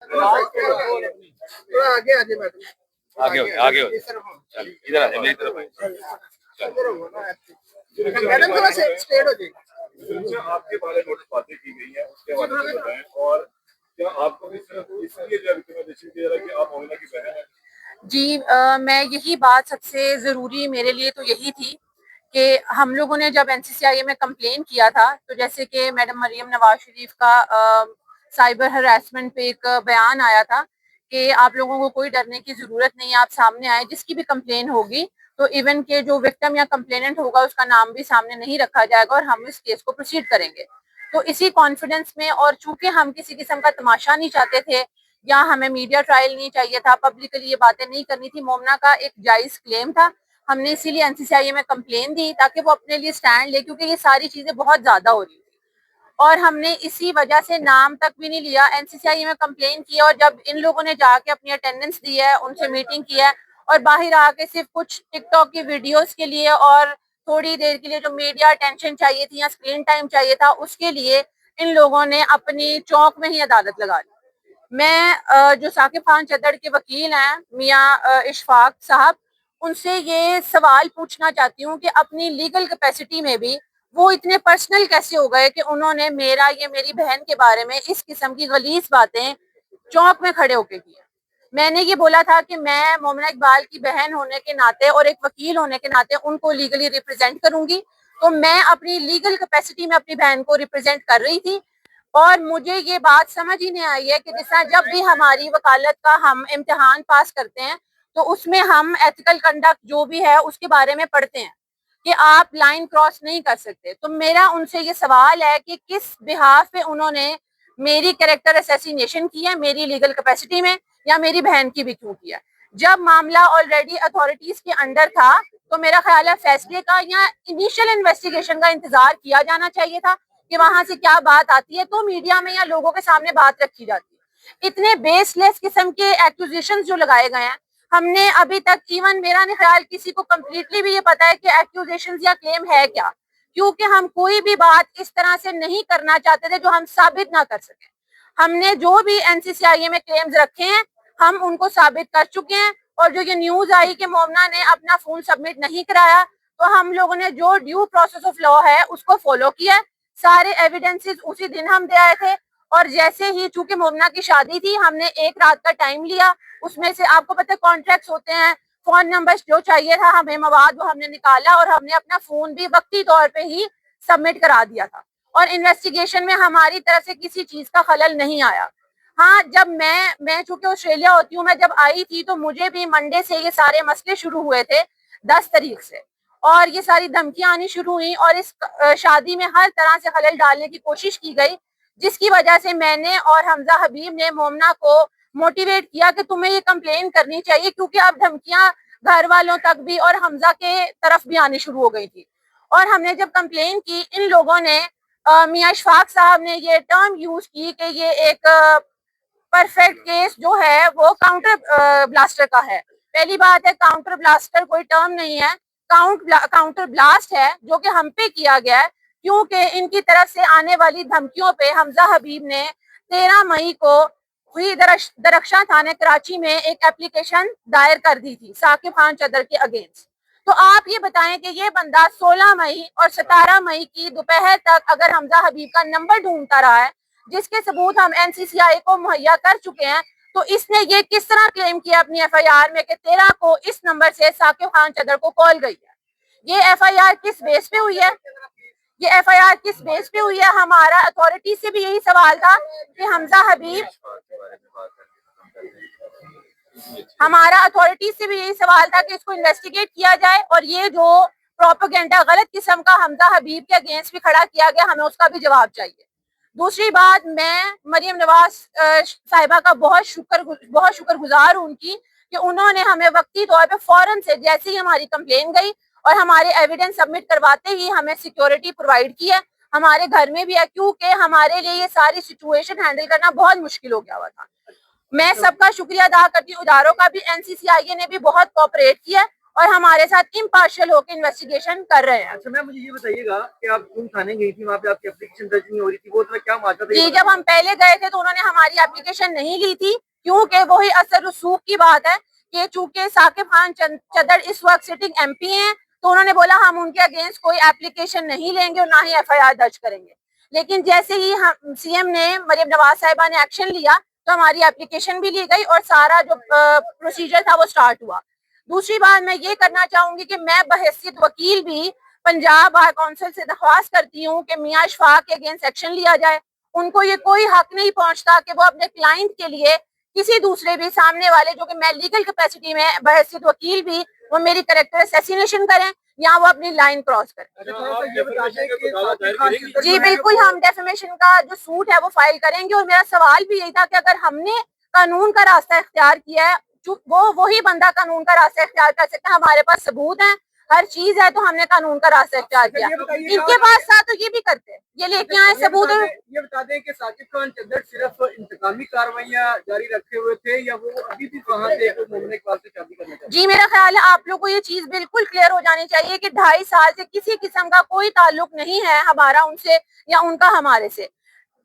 थोड़ा आगे आ जाए मैडम, आगे हो आगे हो, चल इधर आ जाए मेरी तरफ आइए। मैडम थोड़ा स्ट्रेट हो जाइए। आपके बारे में बातें की गई हैं उसके बारे में बताएं, और क्या आपको भी सिर्फ इसलिए जो रिकमेंडेशन दिया रहा है कि आप मोमिना की बहन हैं? जी मैं यही बात सबसे ज़रूरी मेरे लिए तो यही थी कि हम लोगों ने जब NCCIA में कंप्लेन किया था, तो जैसे कि मैडम मरियम नवाज शरीफ का साइबर हरासमेंट पे एक बयान आया था कि आप लोगों को कोई डरने की ज़रूरत नहीं है, आप सामने आए, जिसकी भी कंप्लेन होगी तो इवन के जो विक्टिम या कंप्लेनेंट होगा उसका नाम भी सामने नहीं रखा जाएगा और हम इस केस को प्रोसीड करेंगे। तो इसी कॉन्फिडेंस में, और चूंकि हम किसी किस्म का तमाशा नहीं चाहते थे या हमें मीडिया ट्रायल नहीं चाहिए था, पब्लिकली ये बातें नहीं करनी थी, मोमना का एक जायज क्लेम था, हमने इसीलिए NCCIA में कंप्लेन दी ताकि वो अपने लिए स्टैंड ले, क्योंकि ये सारी चीजें बहुत ज्यादा हो रही थी और हमने इसी वजह से नाम तक भी नहीं लिया, NCCIA में कंप्लेन किया। और जब इन लोगों ने जाके अपनी अटेंडेंस दी है, उनसे मीटिंग की है और बाहर आके सिर्फ कुछ टिकटॉक की वीडियोस के लिए और थोड़ी देर के लिए जो मीडिया अटेंशन चाहिए थी या स्क्रीन टाइम चाहिए था, उसके लिए इन लोगों ने अपनी चौक में ही अदालत लगा ली। मैं जो साकिब खान चद्दड़ के वकील हैं मियाँ इशफाक साहब, उनसे ये सवाल पूछना चाहती हूँ कि अपनी लीगल कैपेसिटी में भी वो इतने पर्सनल कैसे हो गए कि उन्होंने मेरी बहन के बारे में इस किस्म की गलीज बातें चौक में खड़े होके की। मैंने ये बोला था कि मैं मोमिना इकबाल की बहन होने के नाते और एक वकील होने के नाते उनको लीगली रिप्रेजेंट करूंगी, तो मैं अपनी लीगल कैपेसिटी में अपनी बहन को रिप्रेजेंट कर रही थी। और मुझे ये बात समझ ही नहीं आई है कि जिस तरह जब भी हमारी वकालत का हम इम्तिहान पास करते हैं तो उसमें हम एथिकल कंडक्ट जो भी है उसके बारे में पढ़ते हैं कि आप लाइन क्रॉस नहीं कर सकते। तो मेरा उनसे ये सवाल है कि किस बिहाफ पे उन्होंने मेरी कैरेक्टर असैसिनेशन की है, मेरी लीगल कैपेसिटी में, या मेरी बहन की भी क्यों किया। जब मामला ऑलरेडी अथॉरिटीज के अंडर था तो मेरा ख्याल है फैसले का या इनिशियल इन्वेस्टिगेशन का इंतजार किया जाना चाहिए था कि वहां से क्या बात आती है तो मीडिया में या लोगों के सामने बात रखी जाती है। इतने बेसलेस किस्म के एक्यूजेशंस जो लगाए गए हैं, हमने अभी तक, इवन मेरा ख्याल किसी को कम्प्लीटली भी ये पता है कि एक्यूजेशंस या क्लेम है क्या, क्योंकि हम कोई भी बात इस तरह से नहीं करना चाहते थे जो हम साबित ना कर सके। हमने जो भी NCCIA में क्लेम्स रखे हैं हम उनको साबित कर चुके हैं, और जो ये न्यूज आई कि मोमना ने अपना फोन सबमिट नहीं कराया, तो हम लोगों ने जो ड्यू प्रोसेस ऑफ लॉ है उसको फॉलो किया। सारे एविडेंसेस उसी दिन हम दे आए थे, और जैसे ही, चूंकि मोमना की शादी थी, हमने एक रात का टाइम लिया, उसमें से आपको पता है कॉन्ट्रैक्ट्स होते हैं, फोन नंबर जो चाहिए था हमें मवाद वो हमने निकाला, और हमने अपना फोन भी वक्ती तौर पे ही सबमिट करा दिया था, और इन्वेस्टिगेशन में हमारी तरफ से किसी चीज का खलल नहीं आया। हाँ, जब मैं चूंकि ऑस्ट्रेलिया होती हूँ, मैं जब आई थी तो मुझे भी मंडे से ये सारे मसले शुरू हुए थे, 10 तारीख से, और ये सारी धमकियां आनी शुरू हुई और इस शादी में हर तरह से खलल डालने की कोशिश की गई, जिसकी वजह से मैंने और हमजा हबीब ने मोमना को मोटिवेट किया कि तुम्हें ये कंप्लेन करनी चाहिए, क्योंकि अब धमकियां घर वालों तक भी और हमजा के तरफ भी आनी शुरू हो गई थी। और हमने जब कंप्लेन की, इन लोगों ने, मियां इशफाक साहब ने ये टर्म यूज की कि ये एक परफेक्ट केस जो है वो काउंटर ब्लास्टर का है। पहली बात है, काउंटर ब्लास्टर कोई टर्म नहीं है, काउंटर ब्लास्ट है जो कि हम पे किया गया है, क्योंकि इनकी तरफ से आने वाली धमकियों पे हमजा हबीब ने 13 मई को हुई दरख्शां थाने कराची में एक एप्लीकेशन दायर कर दी थी साकिब खान चद्दड़ के अगेंस्ट। तो आप ये बताएं कि ये बंदा 16 मई और 17 मई की दोपहर तक अगर हमजा हबीब का नंबर ढूंढता रहा है, जिसके सबूत हम NCCIA को मुहैया कर चुके हैं, तो इसने ये किस तरह क्लेम किया अपनी FIR में कि 13 को इस नंबर से साकिब खान चद्दड़ को कॉल गई है। ये FIR किस बेस पे हुई है, ये FIR किस बेस पे हुई है। हमारा अथॉरिटी से भी यही सवाल था कि हमजा हबीब, हमारा अथॉरिटी से भी यही सवाल था कि इसको इन्वेस्टिगेट किया जाए, और ये जो प्रोपेगेंडा गलत किस्म का हमजा हबीब के अगेंस्ट भी खड़ा किया गया, हमें उसका भी जवाब चाहिए। दूसरी बात, मैं मरियम नवाज साहिबा का बहुत शुक्रगुजार हूँ उनकी कि उन्होंने हमें वक्ती तौर पे फौरन से, जैसे ही हमारी कंप्लेन गई और हमारे एविडेंस सबमिट करवाते ही हमें सिक्योरिटी प्रोवाइड की है, हमारे घर में भी है, क्योंकि हमारे लिए ये सारी सिचुएशन हैंडल करना बहुत मुश्किल हो गया हुआ था। मैं सबका शुक्रिया अदा करती हूँ, इदारों का भी, NCCIA ने भी बहुत कोऑपरेट किया اور ہمارے ساتھ امپارشل ہو کے انویسٹیگیشن کر رہے ہیں. اچھا میم مجھے یہ بتائیے گا کہ آپ تم تھانے گئی تھی, وہاں پہ آپ کی اپلیکیشن درج نہیں ہو رہی تھی, وہ کیا معاملہ تھا؟ جی جب ہم پہلے گئے تھے تو انہوں نے ہماری اپلیکیشن نہیں لی تھی, کیونکہ وہی اثر رسوخ کی بات ہے کہ چونکہ ثاقب خان چدر اس وقت سٹنگ ایم پی ہیں, تو انہوں نے بولا ہم ان کے اگینسٹ کوئی اپلیکیشن نہیں لیں گے اور نہ ہی ایف آئی آر درج کریں گے. لیکن جیسے ہی سی ایم نے مریم نواز صاحبہ نے ایکشن لیا تو ہماری اپلیکیشن بھی لی گئی اور سارا جو پروسیجر تھا وہ سٹارٹ ہوا. دوسری بات میں یہ کرنا چاہوں گی کہ میں بحیثیت وکیل بھی پنجاب بار کونسل سے درخواست کرتی ہوں کہ میاں اشفاق کے اگینسٹ ایکشن لیا جائے. ان کو یہ کوئی حق نہیں پہنچتا کہ وہ اپنے کلائنٹ کے لیے کسی دوسرے بھی سامنے والے, جو کہ میں لیگل کیپیسٹی میں بحیثیت وکیل بھی, وہ میری کریکٹر اسیسینیشن کریں یا وہ اپنی لائن کراس کریں. جی بالکل, ہم ڈیفیمیشن کا جو سوٹ ہے وہ فائل کریں گے. اور میرا سوال بھی یہی تھا کہ اگر ہم نے قانون کا راستہ اختیار کیا ہے, وہی بندہ قانون کا راستہ اختیار کر سکتا ہے. ہمارے پاس ثبوت ہیں, ہر چیز ہے, تو ہم نے قانون کا راستہ اختیار کیا. ان کے پاس تھا تو یہ بھی کرتے ہیں, یہ لے کے آئے ثبوت. یہ بتا دیں کہ ثاقب خان چدر صرف انتقامی کارروائیاں جاری رکھے ہوئے تھے یا وہ ابھی بھی وہاں سے مومن اقبال سے شادی کرنا چاہتے ہیں؟ جی میرا خیال ہے آپ لوگ کو یہ چیز بالکل کلیئر ہو جانی چاہیے کہ 2.5 سال سے کسی قسم کا کوئی تعلق نہیں ہے ہمارا ان سے یا ان کا ہمارے سے.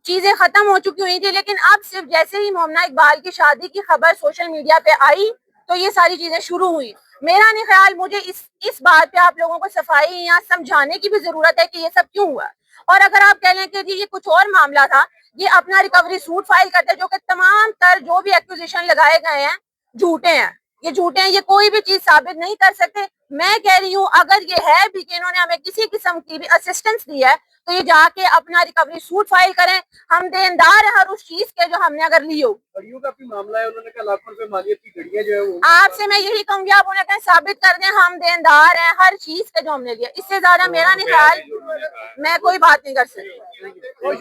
چیزیں ختم ہو چکی ہوئی تھی, لیکن اب صرف جیسے ہی مومنہ اقبال کی شادی کی خبر سوشل میڈیا پہ آئی تو یہ ساری چیزیں شروع ہوئی. میرا نہیں خیال, مجھے اس بات پہ آپ لوگوں کو صفائی یا سمجھانے کی بھی ضرورت ہے کہ یہ سب کیوں ہوا. اور اگر آپ کہہ لیں کہ جی یہ کچھ اور معاملہ تھا, یہ اپنا ریکوری سوٹ فائل کرتے جو کہ تمام تر جو بھی ایکوزیشن لگائے گئے ہیں جھوٹے ہیں, یہ جھوٹے ہیں, یہ کوئی بھی چیز ثابت نہیں کر سکتے. میں کہہ رہی ہوں اگر یہ ہے بھی کہ انہوں نے ہمیں کسی قسم کی بھی اسسٹنس دی ہے تو یہ جا کے اپنا ریکوری سوٹ فائل کریں. ہم دیندار ہیں ہر اس چیز کے جو ہم نے اگر لی ہو. گھڑیوں کا بھی معاملہ ہے, انہوں نے کہا لاکھوں روپے مالیت کی گھڑیاں جو ہے وہ آپ سے میں یہی کہوں گی, آپ انہیں کہیں ثابت کر دیں ہم دیندار ہیں ہر چیز کے جو ہم نے لیا. اس سے زیادہ میرا نہیں خیال, میں کوئی بات نہیں کر سکتی.